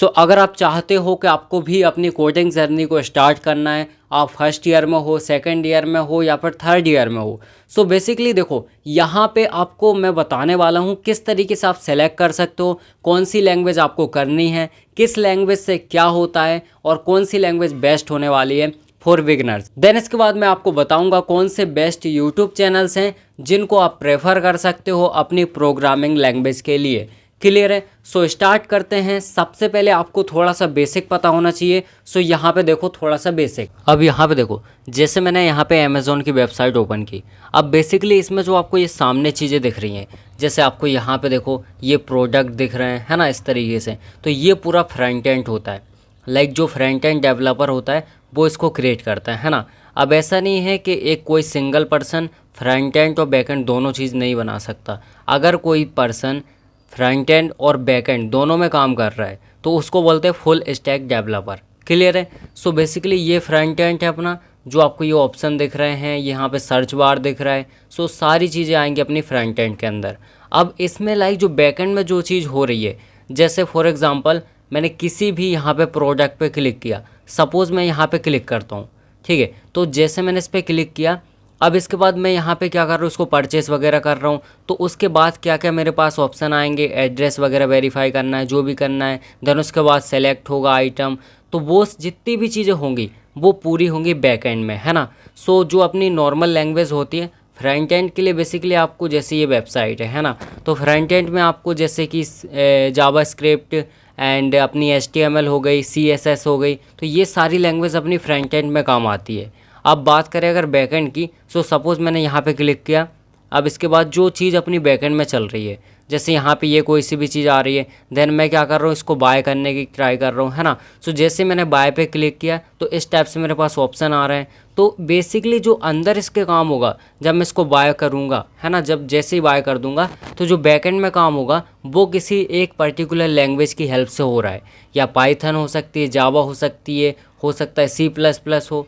अगर आप चाहते हो कि आपको भी अपनी कोडिंग जर्नी को स्टार्ट करना है, आप फर्स्ट ईयर में हो, सेकंड ईयर में हो या फिर थर्ड ईयर में हो, बेसिकली देखो यहाँ पे आपको मैं बताने वाला हूँ किस तरीके से आप सेलेक्ट कर सकते हो, कौन सी लैंग्वेज आपको करनी है, किस लैंग्वेज से क्या होता है और कौन सी लैंग्वेज बेस्ट होने वाली है फॉर बिगनर्स। देन इसके बाद मैं आपको बताऊंगा कौन से बेस्ट यूट्यूब चैनल्स हैं जिनको आप प्रेफर कर सकते हो अपनी प्रोग्रामिंग लैंग्वेज के लिए। क्लियर है? स्टार्ट करते हैं। सबसे पहले आपको थोड़ा सा बेसिक पता होना चाहिए। यहाँ पे देखो थोड़ा सा बेसिक। अब यहाँ पे देखो, जैसे मैंने यहाँ पे अमेज़ॉन की वेबसाइट ओपन की। अब बेसिकली इसमें जो आपको ये सामने चीज़ें दिख रही हैं, जैसे आपको यहाँ पे देखो ये प्रोडक्ट दिख रहे हैं, है ना, इस तरीके से। तो ये पूरा फ्रंट एंड होता है। लाइक जो फ्रंट एंड डेवलपर होता है वो इसको क्रिएट करता है ना। अब ऐसा नहीं है कि एक कोई सिंगल पर्सन फ्रंट एंड और बैक एंड दोनों चीज़ नहीं बना सकता। अगर कोई पर्सन फ्रंट एंड और बैक एंड दोनों में काम कर रहा है तो उसको बोलते हैं फुल स्टैक डेवलपर। क्लियर है? बेसिकली ये फ्रंट एंड है अपना, जो आपको ये ऑप्शन दिख रहे हैं, यहाँ पे सर्च बार दिख रहा है। सारी चीज़ें आएंगी अपनी फ्रंट एंड के अंदर। अब इसमें लाइक जो बैक एंड में जो चीज़ हो रही है, जैसे फॉर एग्जांपल मैंने किसी भी यहाँ पे प्रोडक्ट पे क्लिक किया, सपोज़ मैं यहाँ पे क्लिक करता हूँ, ठीक है। तो जैसे मैंने इस पर क्लिक किया, अब इसके बाद मैं यहाँ पे क्या कर रहा हूँ, इसको परचेस वगैरह कर रहा हूँ। तो उसके बाद क्या क्या मेरे पास ऑप्शन आएंगे, एड्रेस वगैरह वेरीफाई करना है, जो भी करना है। देन उसके बाद सेलेक्ट होगा आइटम। तो वो जितनी भी चीज़ें होंगी वो पूरी होंगी बैक एंड में, है ना। जो अपनी नॉर्मल लैंग्वेज होती है फ्रंट एंड के लिए, बेसिकली आपको जैसे ये वेबसाइट है ना, तो फ्रंट एंड में आपको जैसे कि जावा स्क्रिप्ट एंड अपनी HTML हो गई, CSS हो गई, तो ये सारी लैंग्वेज अपनी फ्रंट एंड में काम आती है। अब बात करें अगर बैकएंड की, सपोज़ मैंने यहाँ पे क्लिक किया। अब इसके बाद जो चीज़ अपनी बैकएंड में चल रही है, जैसे यहाँ पे ये कोई सी भी चीज़ आ रही है, देन मैं क्या कर रहा हूँ, इसको बाय करने की ट्राई कर रहा हूँ, है ना। जैसे मैंने बाय पे क्लिक किया तो इस टाइप से मेरे पास ऑप्शन आ रहे हैं। तो बेसिकली जो अंदर इसके काम होगा, जब मैं इसको बाय करूँगा, है ना, जब जैसे ही बाय कर दूँगा, तो जो बैकएंड में काम होगा वो किसी एक पर्टिकुलर लैंग्वेज की हेल्प से हो रहा है। या पाइथन हो सकती है, जावा हो सकती है, हो सकता है C++ हो।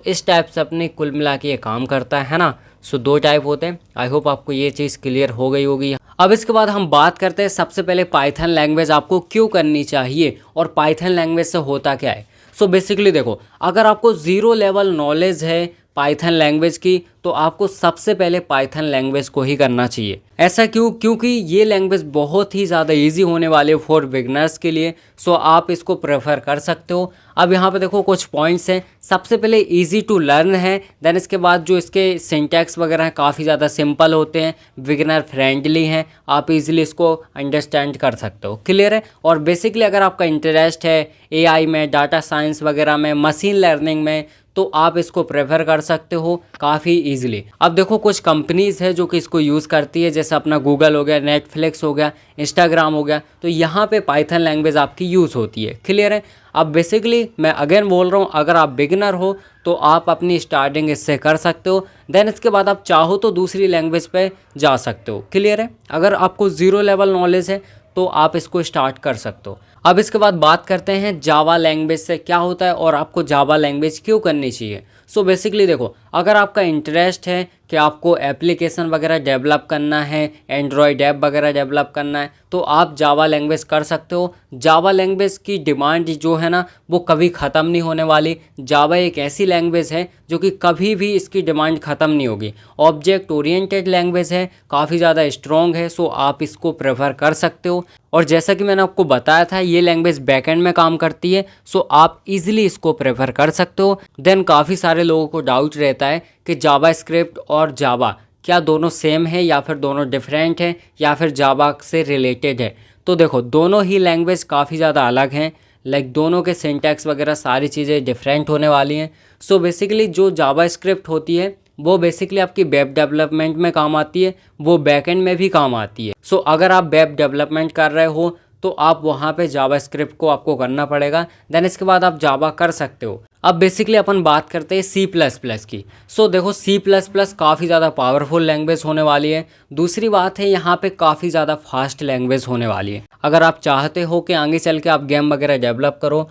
इस टाइप से अपने कुल मिला के ये काम करता है ना। दो टाइप होते हैं। आई होप आपको ये चीज़ क्लियर हो गई होगी। अब इसके बाद हम बात करते हैं सबसे पहले पाइथन लैंग्वेज आपको क्यों करनी चाहिए और पाइथन लैंग्वेज से होता क्या है। बेसिकली देखो, अगर आपको ज़ीरो लेवल नॉलेज है पाइथन लैंग्वेज की, तो आपको सबसे पहले पाइथन लैंग्वेज को ही करना चाहिए। ऐसा क्यों? क्योंकि ये लैंग्वेज बहुत ही ज़्यादा इजी होने वाले फॉर बिगनर्स के लिए। आप इसको प्रेफर कर सकते हो। अब यहाँ पे देखो कुछ पॉइंट्स हैं। सबसे पहले इजी टू लर्न है। देन इसके बाद जो इसके सिंटैक्स वगैरह हैं काफ़ी ज़्यादा सिंपल होते हैं, बिगिनर फ्रेंडली हैं, आप इजीली इसको अंडरस्टैंड कर सकते हो। क्लियर है? और बेसिकली अगर आपका इंटरेस्ट है AI में, डाटा साइंस वगैरह में, मशीन लर्निंग में, तो आप इसको प्रेफर कर सकते हो काफ़ी इजीली। अब देखो कुछ कंपनीज़ है जो कि इसको यूज़ करती है, जैसे अपना गूगल हो गया, नेटफ्लिक्स हो गया, इंस्टाग्राम हो गया, तो यहाँ पे पाइथन लैंग्वेज आपकी यूज़ होती है। क्लियर है? अब बेसिकली मैं अगेन बोल रहा हूँ, अगर आप बिगिनर हो तो आप अपनी स्टार्टिंग इससे कर सकते हो। देन इसके बाद आप चाहो तो दूसरी लैंग्वेज पे जा सकते हो। क्लियर है? अगर आपको ज़ीरो लेवल नॉलेज है तो आप इसको स्टार्ट कर सकते हो। अब इसके बाद बात करते हैं जावा लैंग्वेज से क्या होता है और आपको जावा लैंग्वेज क्यों करनी चाहिए। बेसिकली देखो, अगर आपका इंटरेस्ट है कि आपको एप्लीकेशन वगैरह डेवलप करना है, एंड्रॉयड ऐप वगैरह डेवलप करना है, तो आप जावा लैंग्वेज कर सकते हो। जावा लैंग्वेज की डिमांड जो है ना, वो कभी ख़त्म नहीं होने वाली। जावा एक ऐसी लैंग्वेज है जो कि कभी भी इसकी डिमांड ख़त्म नहीं होगी। ऑब्जेक्ट ओरिएंटेड लैंग्वेज है, काफ़ी ज़्यादा स्ट्रॉन्ग है। आप इसको प्रेफर कर सकते हो। और जैसा कि मैंने आपको बताया था, ये लैंग्वेज बैकएंड में काम करती है। आप इजीली इसको प्रेफर कर सकते हो। देन काफ़ी सारे लोगों को डाउट रहता है कि जावा स्क्रिप्ट और जावा क्या दोनों सेम है या फिर दोनों डिफरेंट है या फिर जावा से रिलेटेड है। तो देखो, दोनों ही लैंग्वेज काफ़ी ज़्यादा अलग हैं। लाइक दोनों के सिंटैक्स वगैरह सारी चीज़ें डिफरेंट होने वाली हैं। बेसिकली जो जावा स्क्रिप्ट होती है वो बेसिकली आपकी वेब डेवलपमेंट में काम आती है, वो बैकएंड में भी काम आती है। अगर आप वेब डेवलपमेंट कर रहे हो तो आप वहाँ पे जावा स्क्रिप्ट को आपको करना पड़ेगा। देन इसके बाद आप जावा कर सकते हो। अब बेसिकली अपन बात करते हैं C++ की। देखो, C++ काफ़ी ज़्यादा पावरफुल लैंग्वेज होने वाली है। दूसरी बात है, यहाँ पे काफ़ी ज़्यादा फास्ट लैंग्वेज होने वाली है। अगर आप चाहते हो कि आगे चल के आप गेम वगैरह डेवलप करो,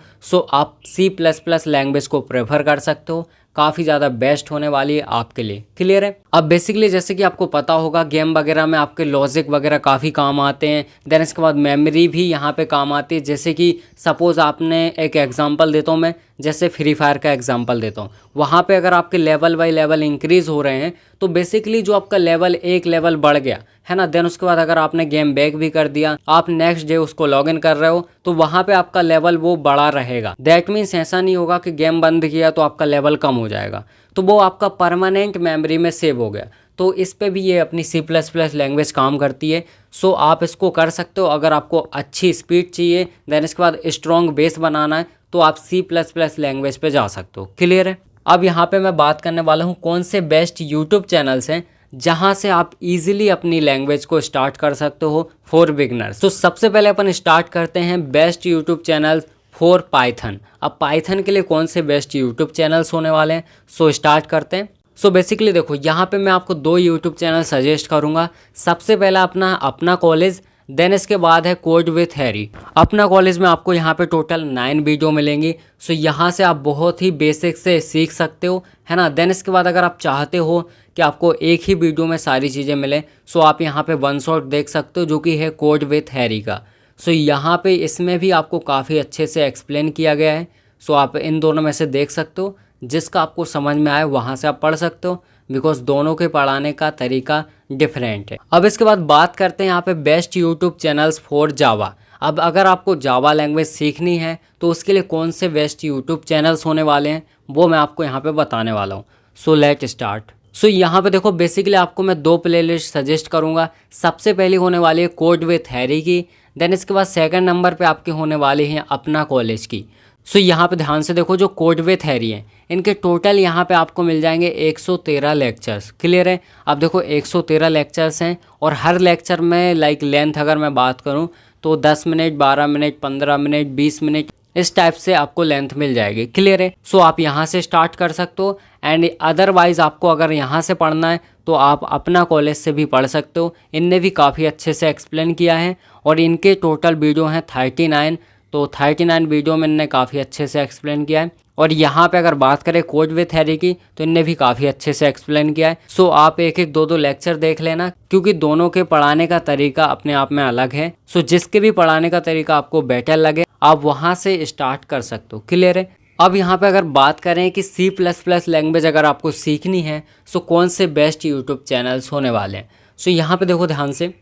आप C++ लैंग्वेज को प्रेफर कर सकते हो। काफ़ी ज़्यादा बेस्ट होने वाली है आपके लिए। क्लियर है। अब बेसिकली जैसे कि आपको पता होगा गेम वगैरह में आपके लॉजिक वगैरह काफ़ी काम आते हैं, देन इसके बाद मेमोरी भी यहाँ पे काम आती है। जैसे कि सपोज़ आपने एक एग्जांपल देता हूँ मैं, जैसे फ्री फायर का एग्जांपल देता हूँ, वहाँ पे अगर आपके लेवल बाई लेवल इंक्रीज़ हो रहे हैं तो बेसिकली जो आपका लेवल एक लेवल बढ़ गया है ना, देन उसके बाद अगर आपने गेम बैक भी कर दिया, आप नेक्स्ट डे उसको लॉगिन कर रहे हो तो वहाँ पे आपका लेवल वो बढ़ा रहेगा। दैट मीन्स ऐसा नहीं होगा कि गेम बंद किया तो आपका लेवल कम हो जाएगा, तो वो आपका परमानेंट मेमोरी में सेव हो गया। तो इस पे भी ये अपनी C++ लैंग्वेज काम करती है। सो आप इसको कर सकते हो अगर आपको अच्छी स्पीड चाहिए, देन इसके बाद स्ट्रॉन्ग बेस बनाना है तो आप C++ लैंग्वेज पे जा सकते हो। क्लियर है। अब यहाँ पे मैं बात करने वाला हूँ कौन से बेस्ट यूट्यूब चैनल्स हैं जहाँ से आप इजीली अपनी लैंग्वेज को स्टार्ट कर सकते हो फॉर बिगनर्स। तो सबसे पहले अपन स्टार्ट करते हैं best YouTube channel for Python. अब पाइथन के लिए कौन से बेस्ट यूट्यूब चैनल्स होने वाले हैं, सो स्टार्ट करते हैं। सो बेसिकली देखो यहाँ पे मैं आपको 2 यूट्यूब चैनल सजेस्ट करूँगा। सबसे पहला अपना कॉलेज, देन इसके बाद है कोड विथ हैरी। अपना कॉलेज में आपको यहाँ पे टोटल 9 वीडियो मिलेंगी। सो यहाँ से आप बहुत ही बेसिक से सीख सकते हो, है ना। देन इसके बाद अगर आप चाहते हो कि आपको एक ही वीडियो में सारी चीज़ें मिले, सो आप यहाँ पे वन शॉट देख सकते हो जो कि है कोड विथ हैरी का। सो यहाँ पे इसमें भी आपको काफ़ी अच्छे से एक्सप्लेन किया गया है। सो आप इन दोनों में से देख सकते हो, जिसका आपको समझ में आए वहाँ से आप पढ़ सकते हो, बिकॉज दोनों के पढ़ाने का तरीका डिफरेंट है। अब इसके बाद बात करते हैं यहाँ पे best YouTube channels for Java. अब अगर आपको जावा लैंग्वेज सीखनी है तो उसके लिए कौन से बेस्ट यूट्यूब चैनल्स होने वाले हैं वो मैं आपको यहाँ पे बताने वाला हूँ। So let start. सो यहाँ पे देखो बेसिकली आपको मैं 2 प्लेलिस्ट सजेस्ट करूँगा। सबसे पहली होने वाली है कोड विथ हैरी की, देन इसके बाद सेकंड नंबर पे आपके होने वाली हैं अपना कॉलेज की। सो यहाँ पे ध्यान से देखो, जो कोड विथ हैरी हैं इनके टोटल यहाँ पे आपको मिल जाएंगे 113 लेक्चर्स। क्लियर है। अब देखो 113 लेक्चर्स हैं और हर लेक्चर में लाइक लेंथ अगर मैं बात करूँ तो 10 मिनट, 12 मिनट, 15 मिनट, 20 मिनट, इस टाइप से आपको लेंथ मिल जाएगी। क्लियर है। सो आप यहाँ से स्टार्ट कर सकते हो एंड अदरवाइज़ आपको अगर यहाँ से पढ़ना है तो आप अपना कॉलेज से भी पढ़ सकते हो। इनने भी काफ़ी अच्छे से एक्सप्लेन किया है और इनके टोटल वीडियो हैं 39। तो 39 वीडियो में इनने काफ़ी अच्छे से एक्सप्लेन किया है। और यहाँ पे अगर बात करें कोड विथ हैरी की तो इनने भी काफ़ी अच्छे से एक्सप्लेन किया है। सो आप एक एक 2 लेक्चर देख लेना, क्योंकि दोनों के पढ़ाने का तरीका अपने आप में अलग है। सो जिसके भी पढ़ाने का तरीका आपको बेटर लगे आप वहाँ से स्टार्ट कर सकते हो। क्लियर है। अब यहाँ पे अगर बात करें कि C++ लैंग्वेज अगर आपको सीखनी है सो कौन से बेस्ट यूट्यूब चैनल्स होने वाले हैं। सो यहाँ पे देखो ध्यान से,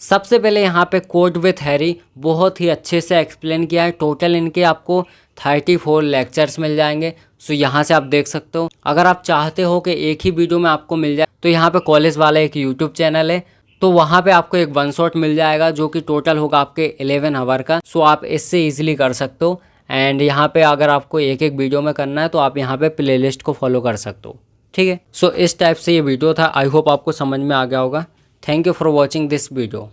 सबसे पहले यहाँ पे कोड विथ हैरी बहुत ही अच्छे से एक्सप्लेन किया है। टोटल इनके आपको 34 लेक्चर्स मिल जाएंगे। सो यहाँ से आप देख सकते हो। अगर आप चाहते हो कि एक ही वीडियो में आपको मिल जाए तो यहाँ पे कॉलेज वाला एक यूट्यूब चैनल है, तो वहाँ पे आपको एक वन शॉट मिल जाएगा जो कि टोटल होगा आपके 11 आवर का। सो आप इससे ईजिली कर सकते हो। एंड यहाँ पे अगर आपको एक एक वीडियो में करना है तो आप यहाँ पे प्लेलिस्ट को फॉलो कर सकते हो। ठीक है। सो इस टाइप से ये वीडियो था। आई होप आपको समझ में आ गया होगा। Thank you for watching this video.